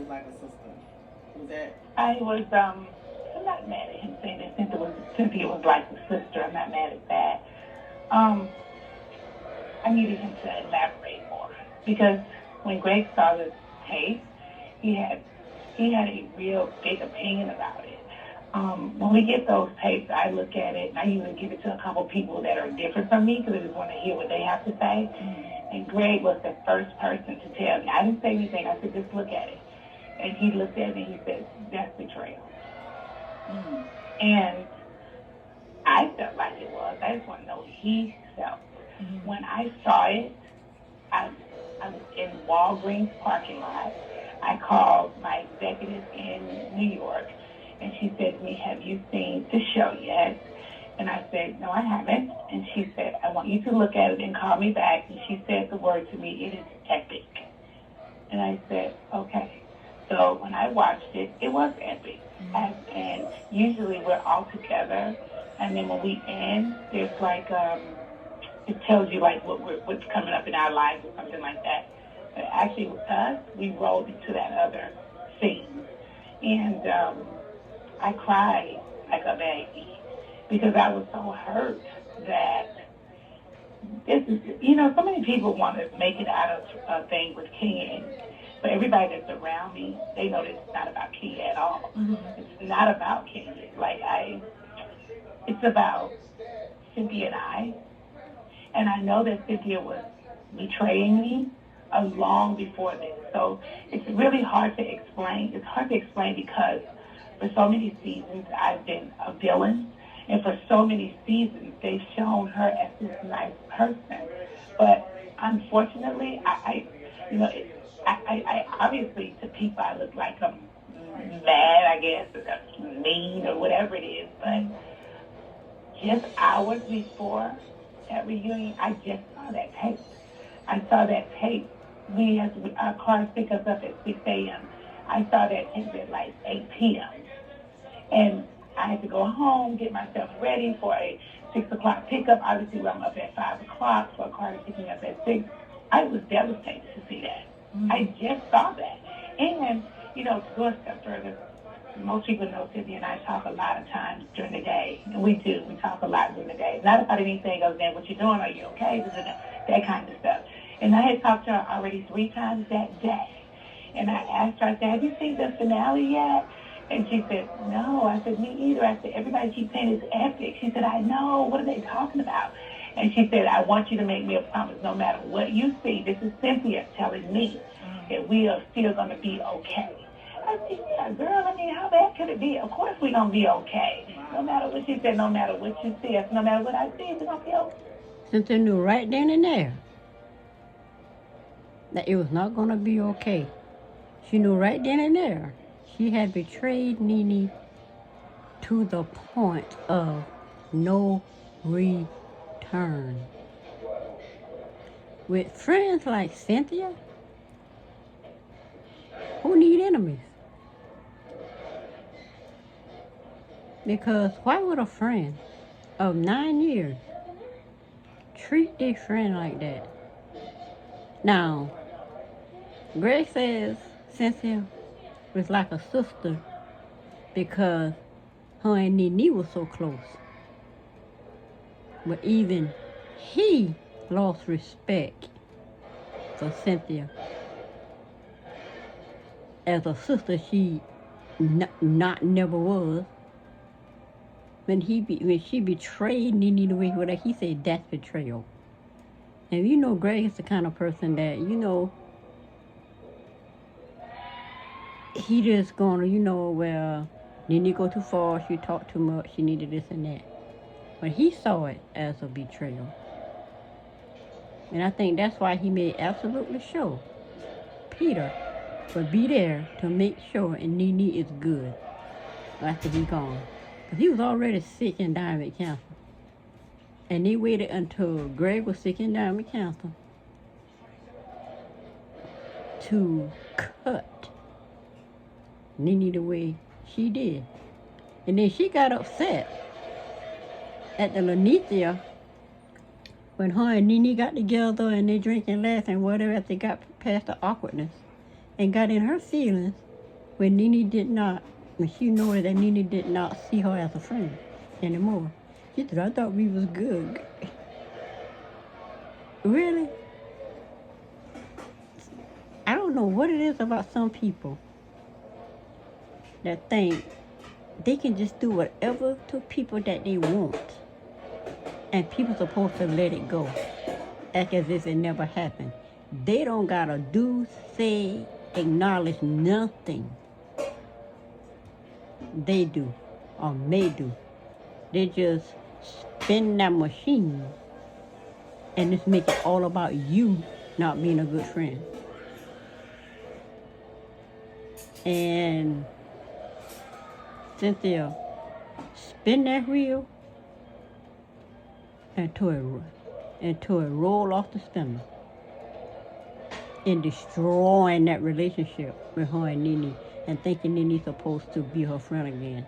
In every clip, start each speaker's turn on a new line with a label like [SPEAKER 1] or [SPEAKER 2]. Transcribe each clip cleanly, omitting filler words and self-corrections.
[SPEAKER 1] was like a sister? Was that?
[SPEAKER 2] I'm not mad at him saying that Cynthia was like a sister. I'm not mad at that. I needed him to elaborate more because when Greg saw the tape, he had a real big opinion about it. When we get those tapes, I look at it and I usually give it to a couple people that are different from me because I just want to hear what they have to say. And Greg was the first person to tell me. I didn't say anything. I said, just look at it. And he looked at it and he said, that's betrayal. And I felt like it was. I just want to know what he felt. When I saw it, I was in Walgreens parking lot. I called my executive in New York, and she said to me, have you seen the show yet? And I said, no, I haven't. And she said, I want you to look at it and call me back. And she said the word to me, it is epic. And I said, okay. So when I watched it, it was epic. And usually we're all together. And then when we end, there's like, it tells you like what's coming up in our lives or something like that. But actually with us, we rolled into that other scene. And I cried like a baby because I was so hurt that this is, so many people want to make it out of a thing with Ken. But everybody that's around me, they know that it's not about Ken at all. It's not about Ken. It's about Cynthia and I. And I know that Cynthia was betraying me long before this. So it's really hard to explain. It's hard to explain because for so many seasons I've been a villain. And for so many seasons they've shown her as this nice person. But unfortunately, I obviously to people I look like I'm mad, I guess, or mean or whatever it is. But just hours before that reunion, I just saw that tape. I saw that tape. Our cars pick us up at 6 a.m. I saw that tape at like 8 p.m. And I had to go home, get myself ready for a 6 o'clock pickup. Obviously, I'm up at 5 o'clock, so a car to pick me up at 6. I was devastated to see that. I just saw that. And, to go a step further, most people know Cynthia and I talk a lot of times during the day. And we do. We talk a lot during the day. Not about anything other than what you're doing, are you okay? That kind of stuff. And I had talked to her already 3 times that day. And I asked her, I said, have you seen the finale yet? And she said, no. I said, me either. I said, everybody keeps saying it's epic. She said, I know. What are they talking about? And she said, I want you to make me a promise no matter what you see. This is Cynthia telling me that we are still going to be okay. I said, yeah, girl, how bad could it be? Of course we're going to be okay. No matter what she said, no matter what you see, no matter what I see, we're going to be okay.
[SPEAKER 3] Cynthia knew right then and there that it was not going to be okay. She knew right then and there she had betrayed Nene to the point of no return. With friends like Cynthia, who need enemies? Because why would a friend of 9 years treat their friend like that? Now, Greg says Cynthia was like a sister because her and Nene was so close. But even he lost respect for Cynthia. As a sister, she never was. When she betrayed Nene the way he said that's betrayal. And Greg is the kind of person that, he just gonna, well, Nene go too far, she talked too much, she needed this and that. But he saw it as a betrayal. And I think that's why he made absolutely sure Peter would be there to make sure and Nene is good after he gone. Because he was already sick and dying with cancer. And they waited until Greg was sick and dying with cancer to cut Nene the way she did. And then she got upset at the Lanithia when her and Nene got together and they drink and laugh and whatever after they got past the awkwardness and got in her feelings when she noticed that Nene did not see her as a friend anymore. She said, I thought we was good. Really? I don't know what it is about some people that think they can just do whatever to people that they want. And people supposed to let it go. Act as if it never happened. They don't gotta do, say, acknowledge nothing. They do, or may do. They just spin that machine and just make it all about you not being a good friend. And Cynthia, spin that wheel until it roll off the spinner, and destroying that relationship with her and Nene, and thinking Nene's supposed to be her friend again.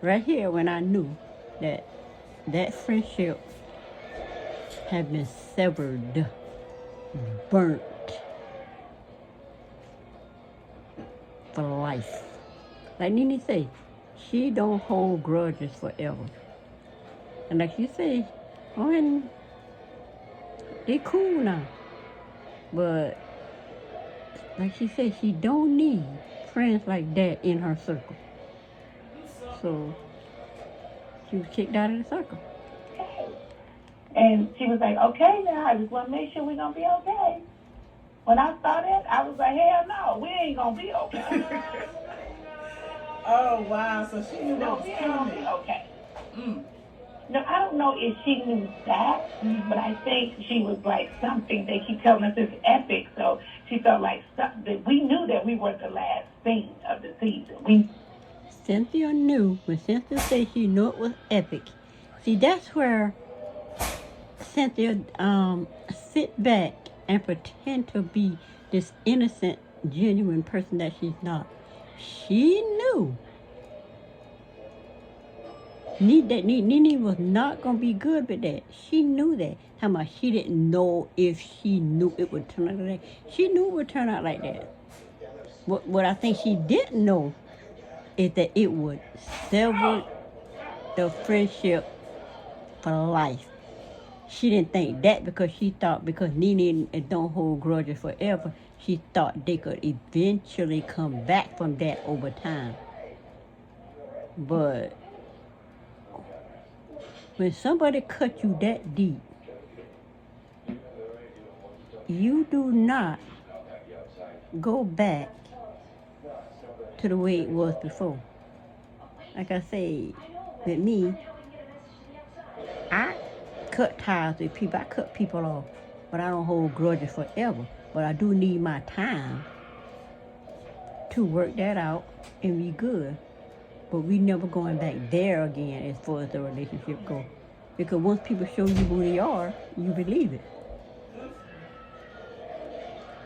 [SPEAKER 3] Right here, when I knew that friendship had been severed, burnt for life. Like Nene say, she don't hold grudges forever. And like you say, and they cool now. But like she said, she don't need friends like that in her circle. So she was kicked out of the circle.
[SPEAKER 2] And she was like, okay now, I just want to make sure we're going to be okay. When I saw that, I was like, hell no, we ain't going to be okay.
[SPEAKER 1] Oh, wow. So she knew what was
[SPEAKER 2] we ain't going to be
[SPEAKER 1] coming.
[SPEAKER 2] okay. No, I don't know if she knew that, but I think she was like something. They keep telling us it's epic, so she felt like something. We knew that we were the last scene of the season.
[SPEAKER 3] Cynthia knew. When Cynthia said she knew it was epic. See, that's where Cynthia sit back and pretend to be this innocent, genuine person that she's not. She knew that Nene was not going to be good with that. She knew that. How much she didn't know if she knew it would turn out like that. She knew it would turn out like that. What I think she didn't know is that it would sever the friendship for life. She didn't think that because she thought because Nene don't hold grudges forever, she thought they could eventually come back from that over time. But when somebody cut you that deep, you do not go back to the way it was before. Like I say, with me, I cut ties with people. I cut people off, but I don't hold grudges forever. But I do need my time to work that out and be good. But we never going back there again as far as the relationship goes. Because once people show you who they are, you believe it.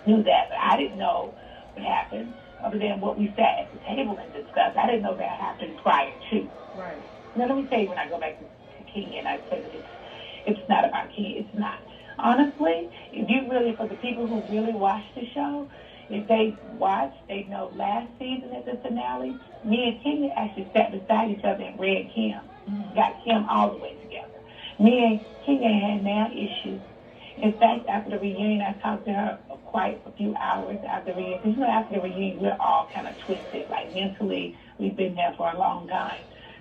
[SPEAKER 2] Knew that, but I didn't know what happened other than what we sat at the table and discussed. I didn't know that happened prior to.
[SPEAKER 1] Right.
[SPEAKER 2] Now, let me tell you, when I go back to Kenya, and I said that it's not about Kenya. It's not. Honestly, if you really, for the people who really watch the show, if they watch, they know last season at the finale, me and Kenya actually sat beside each other and read Kim. Got Kim all the way together. Me and Kenya had now issues. In fact, after the reunion, I talked to her quite a few hours after the reunion. Because, after the reunion, we're all kind of twisted. Like, mentally, we've been there for a long time.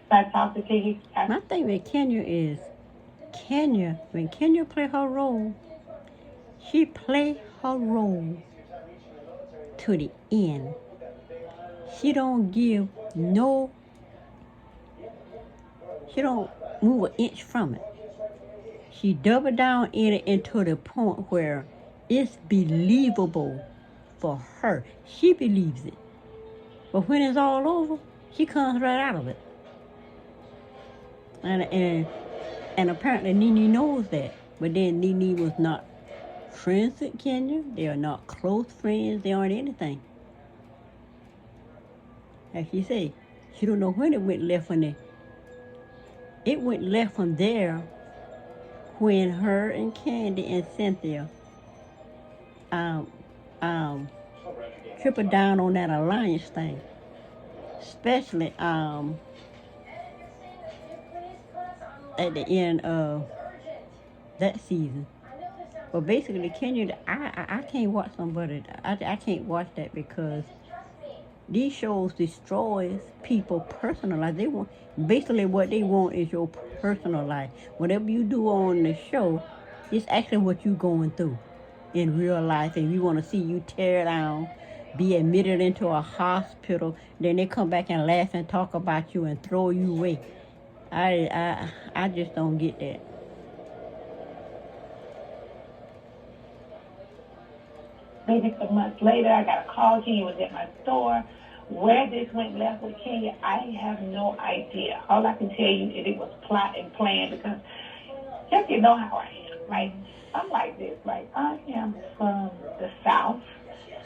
[SPEAKER 2] So I talked to Kenya.
[SPEAKER 3] My thing with Kenya is, when Kenya play her role, she play her role to the end. She don't move an inch from it. She double down in it into the point where it's believable for her. She believes it. But when it's all over, she comes right out of it. And apparently Nene knows that. But then Nene was not friends with Kenya. They are not close friends. They aren't anything. As she say, she don't know when it went left from there. It went left from there when her and Candy and Cynthia triple down on that alliance thing, especially at the end of that season. But basically, I can't watch somebody. I can't watch that because these shows destroys people personal life. They want basically what they want is your personal life. Whatever you do on the show, it's actually what you going through in real life, and we want to see you tear down, be admitted into a hospital. Then they come back and laugh and talk about you and throw you away. I just don't get that.
[SPEAKER 2] Maybe some months later, I got a call. Kenya was at my store. Where this went left with Kenya, I have no idea. All I can tell you is it was plot and plan because just you know how I am, right? I'm like this, like I am from the South.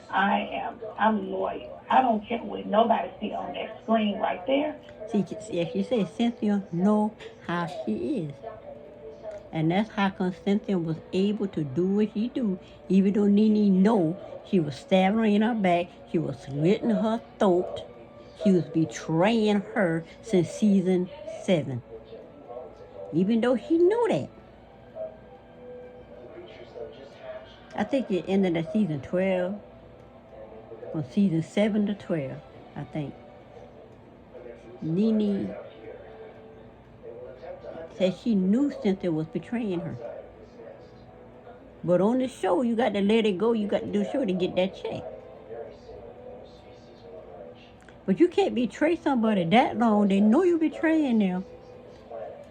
[SPEAKER 2] I'm loyal. I don't care what nobody see on that screen right there.
[SPEAKER 3] See, if you say Cynthia know how she is. And that's how come Cynthia was able to do what she do, even though Nene know she was stabbing her in her back, she was slitting her throat, she was betraying her since season 7. Even though she knew that. I think it ended at season 12, from season 7 to 12, I think. Nene said she knew Cynthia was betraying her. But on the show, you got to let it go. You got to do the show to get that check. But you can't betray somebody that long. They know you betraying them.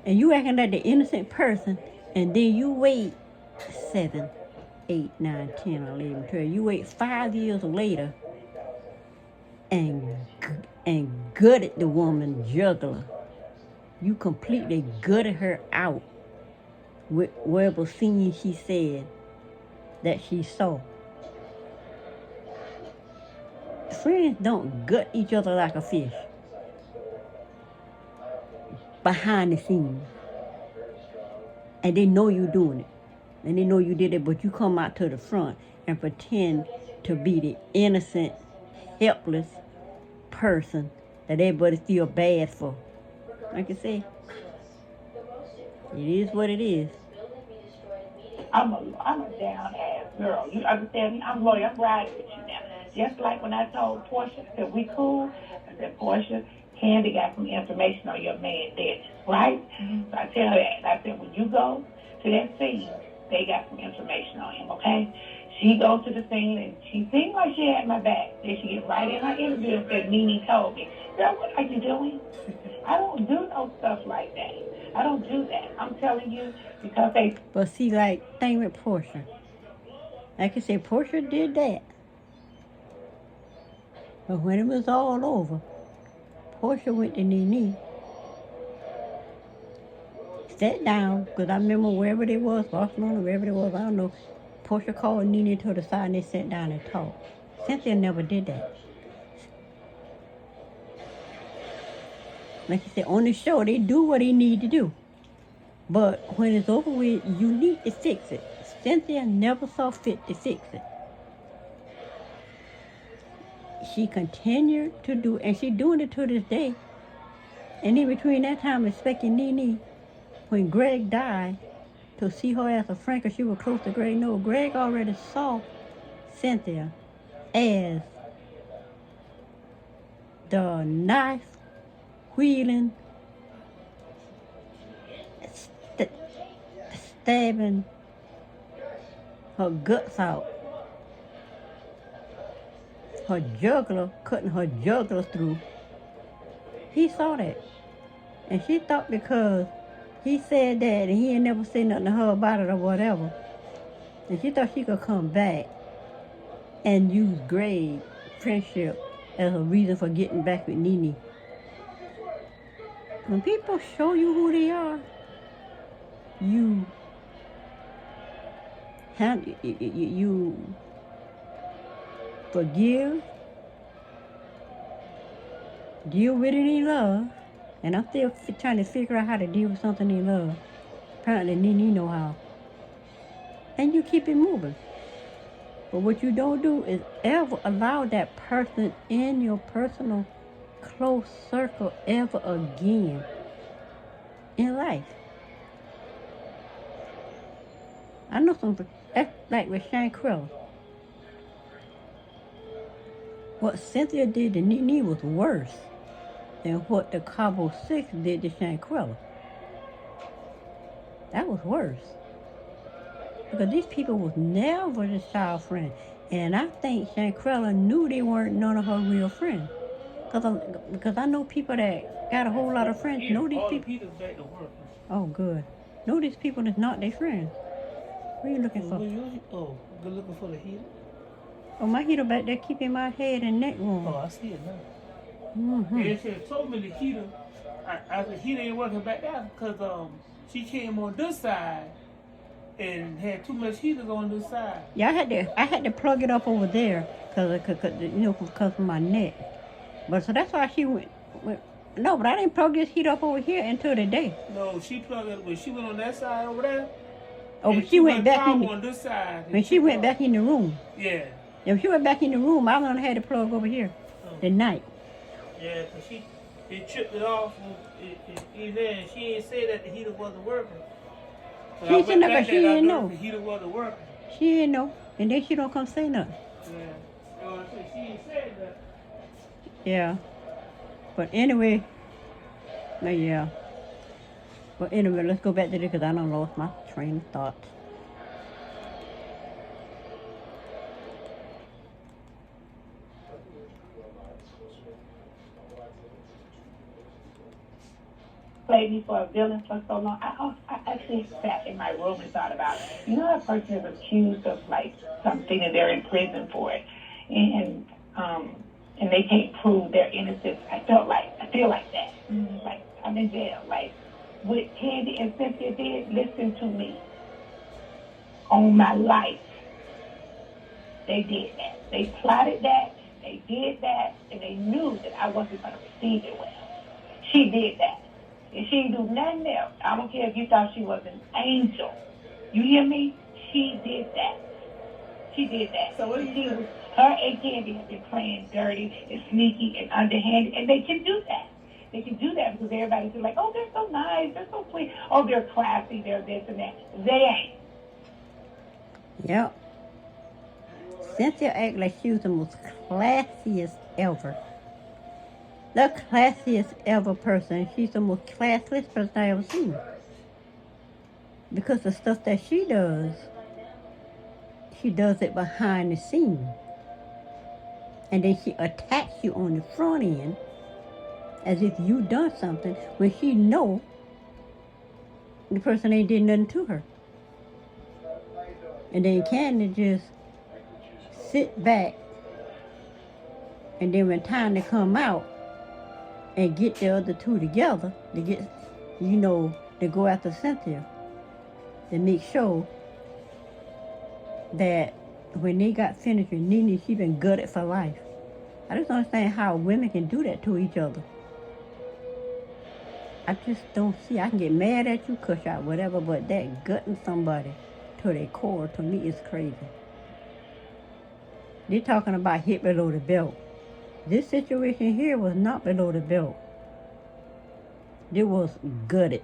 [SPEAKER 3] And you acting like the innocent person. And then you wait 7, 8, 9, 10, 11, 12. You wait 5 years later and gutted the woman juggler. You completely gutted her out with whatever scene she said that she saw. Friends don't gut each other like a fish behind the scenes. And they know you doing it. And they know you did it, but you come out to the front and pretend to be the innocent, helpless person that everybody feel bad for. Like I say, it is what it is.
[SPEAKER 2] I'm a down ass girl. You understand me? I'm loyal. I'm riding with you now. Just like when I told Portia, I said, we cool. I said, Portia, Candy got some information on your man dead, right? Mm-hmm. So I tell her that. I said, when you go to that scene, they got some information on him, okay? She goes to the scene and she seemed like she had my back. Then she gets right in her interview and said, Nene told me. Girl, what are you doing? I don't do no stuff like that. I don't do that. I'm telling you because they...
[SPEAKER 3] But see, like, thing with Portia. Like I said, Portia did that. But when it was all over, Portia went to Nene, sat down, because I remember wherever they was, Barcelona, wherever it was, I don't know, Portia called Nene to the side and they sat down and talked. Cynthia never did that. Like you said, on the show, they do what they need to do. But when it's over with, you need to fix it. Cynthia never saw fit to fix it. She continued to do, and she's doing it to this day. And in between that time, expecting Nene, when Greg died, to see her as a friend, because she was close to Greg. No, Greg already saw Cynthia as the knife wheeling, stabbing her guts out. Her jugular, cutting her jugular through. He saw that. And she thought because he said that and he ain't never said nothing to her about it or whatever, and she thought she could come back and use Greg's friendship as a reason for getting back with Nene. When people show you who they are, you forgive, deal with it in love, and I'm still trying to figure out how to deal with something in love. Apparently Nene know how. And you keep it moving. But what you don't do is ever allow that person in your personal close circle ever again in life. I know something like with Shankrella. What Cynthia did to Nene was worse than what the Cabo Six did to Shankrella. That was worse. Because these people was never the child friend. And I think Shankrella knew they weren't none of her real friends. Because I know people that got a whole lot of friends. Know these people. Oh, good. Know these people that's not their friends. What are you looking for?
[SPEAKER 1] Oh, good looking for the heater?
[SPEAKER 3] Oh, my heater back there keeping my head and neck warm.
[SPEAKER 1] Oh, I see it now.
[SPEAKER 3] Mm-hmm.
[SPEAKER 1] They said, told me the heater, the heater ain't working back there because she came on this side and had too much heaters on this side.
[SPEAKER 3] Yeah, I had to plug it up over there because of my neck. But so that's why she went. No, but I didn't plug this heat up over here until today.
[SPEAKER 1] No, she plugged it when she went on that side over there.
[SPEAKER 3] Oh, but she went back in.
[SPEAKER 1] On this side.
[SPEAKER 3] When she went back in the room.
[SPEAKER 1] Yeah.
[SPEAKER 3] If she went back in the room, I would have had to plug over here tonight.
[SPEAKER 1] Yeah, because it tripped it off and she ain't say that the heater wasn't working. So
[SPEAKER 3] she said nothing, she didn't know.
[SPEAKER 1] The heater wasn't working.
[SPEAKER 3] She didn't know, and then she don't come say nothing.
[SPEAKER 1] Yeah. She ain't said that.
[SPEAKER 3] Yeah. But anyway, yeah. But anyway, let's go back to this because I done lost my train of thought.
[SPEAKER 2] Played me for a villain for so long. I actually sat in my room and thought about, how a person is accused of like something and they're in prison for it, and they can't prove their innocence. I feel like that. Like I'm in jail. Like what Candy and Cynthia did. Listen to me. On my life, they did that. They plotted that. They did that, and they knew that I wasn't going to receive it well. She did that. And she didn't do nothing else. I don't care if you thought she was an angel. You hear me? She did that. She did that.
[SPEAKER 1] So what do you do?
[SPEAKER 2] Her and Candy have been playing dirty and sneaky and underhanded, and they can do that. They can do that because everybody's like, oh, they're so nice, they're so sweet. Oh, they're classy, they're this and that. They ain't.
[SPEAKER 3] Yep. Cynthia acted like she was the most classiest ever. The classiest ever person. She's the most classless person I ever seen. Because the stuff that she does it behind the scenes. And then she attacks you on the front end as if you done something when she know the person ain't did nothing to her. And then Candy just sit back, and then when time to come out and get the other two together to get, to go after Cynthia, to make sure that when they got finished with Nene, she been gutted for life. I just don't understand how women can do that to each other. I just don't see. I can get mad at you, cuss out, whatever, but that gutting somebody to their core, to me, is crazy. They're talking about hit below the belt. This situation here was not below the belt. It was gutted.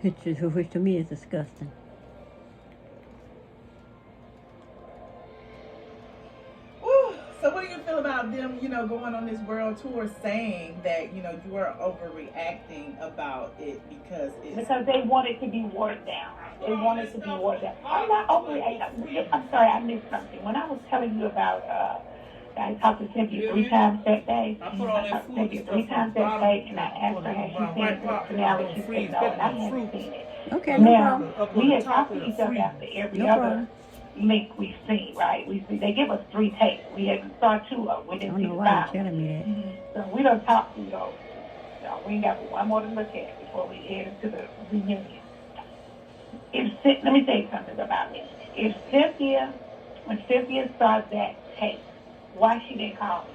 [SPEAKER 3] Which to me is disgusting.
[SPEAKER 1] So what do you feel about them, going on this world tour saying that, you are overreacting about it because
[SPEAKER 2] they want it to be watered down. They want it to be watered down. I'm not overreacting. I'm sorry, I missed something. When I was telling you about, I talked to Cynthia 3 times that day. I talked to Cynthia 3 times that day, and I asked her, has she seen the finale? She said no, and I haven't seen it.
[SPEAKER 3] Okay, no
[SPEAKER 2] now,
[SPEAKER 3] problem.
[SPEAKER 2] We had talked to each other after every other link we've seen, right? They give us 3 tapes. We had saw 2 of them. We didn't see the
[SPEAKER 3] why you're telling me that.
[SPEAKER 2] So we don't talk through those. So we ain't got one more to look at before we head into the reunion. Let me tell you something about me. When Cynthia saw that tape, why she didn't call me?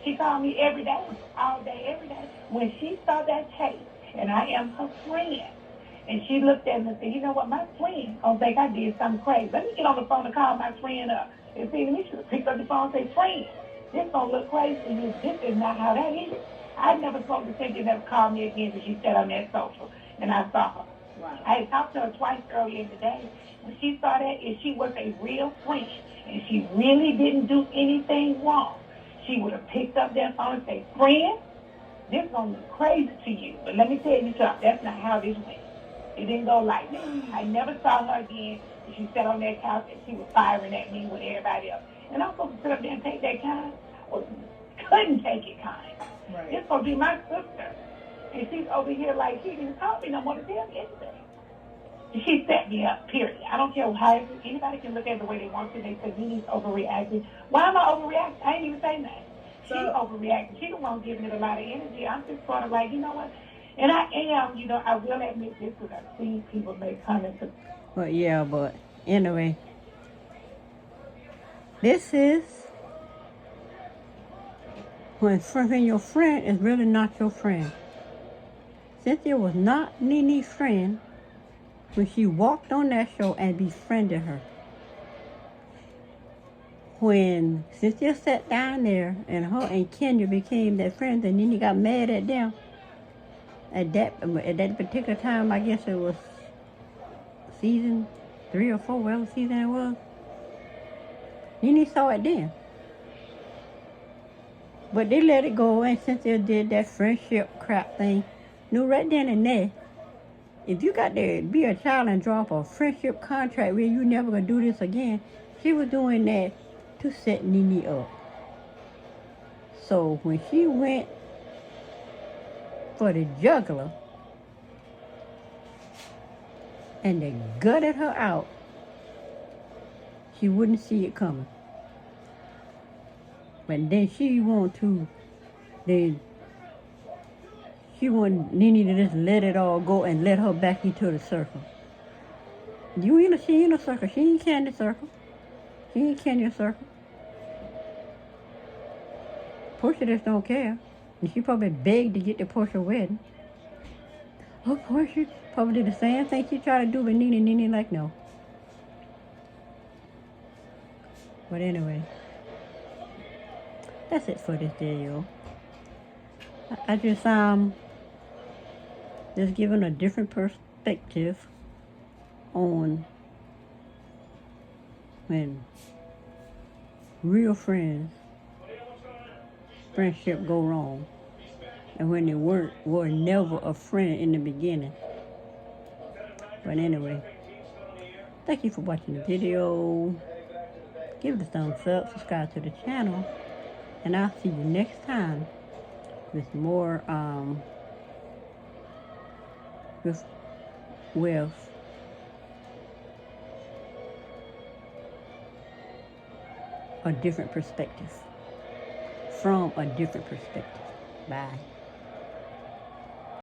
[SPEAKER 2] She called me every day, all day, every day. When she saw that tape, and I am her friend, And she looked at me and said, you know what, my friend don't think I did something crazy. Let me get on the phone and call my friend up. And see, me should have picked up the phone and say, friend, this don't look crazy to you. This is not how that is. I never spoke to Cynthia, never called me again since she sat on that sofa and I saw her. Wow. I had talked to her twice earlier in the day. When she saw that, if she was a real friend and she really didn't do anything wrong, she would have picked up that phone and said, friend, this gonna look crazy to you. But let me tell you something, that's not how this went. It didn't go like that. I never saw her again. She sat on that couch and she was firing at me with everybody else. And I'm supposed to sit up there and take that kind? Couldn't take it kind. Right. It's supposed to be my sister. And she's over here like, she didn't call me no more to tell me anything. She set me up, period. I don't care how anybody can look at it the way they want to. They say, Nene's overreacting. Why am I overreacting? I ain't even saying that. She's overreacting. She the one giving it a lot of energy. I'm just sort of like, you know what? And I am, you know, I will admit this because I've seen people make comments.
[SPEAKER 3] Well, yeah, but anyway, this is when your friend is really not your friend. Cynthia was not Nene's friend when she walked on that show and befriended her. When Cynthia sat down there and her and Kenya became their friends and Nene got mad at them, at that particular time, I guess it was season 3 or 4, whatever season it was, Nene saw it then. But they let it go and Cynthia did that friendship crap thing. Knew right then and there, if you got to be a child and drop a friendship contract where you never gonna do this again, she was doing that to set Nene up. So when she went for the juggler and they gutted her out, she wouldn't see it coming. But then she wanted Nene to just let it all go and let her back into the circle. She in a circle. She ain't Candy's circle. She ain't Kenya's circle. Portia just don't care. And she probably begged to get the Portia wedding. Oh, Portia probably did the same thing she tried to do with Nene. Nene like, no. But anyway, that's it for this video. I just giving a different perspective on when real friendship go wrong, and when they were never a friend in the beginning. But anyway, thank you for watching the video. Give it a thumbs up, subscribe to the channel, and I'll see you next time with more with a different perspective. From a different perspective. Bye.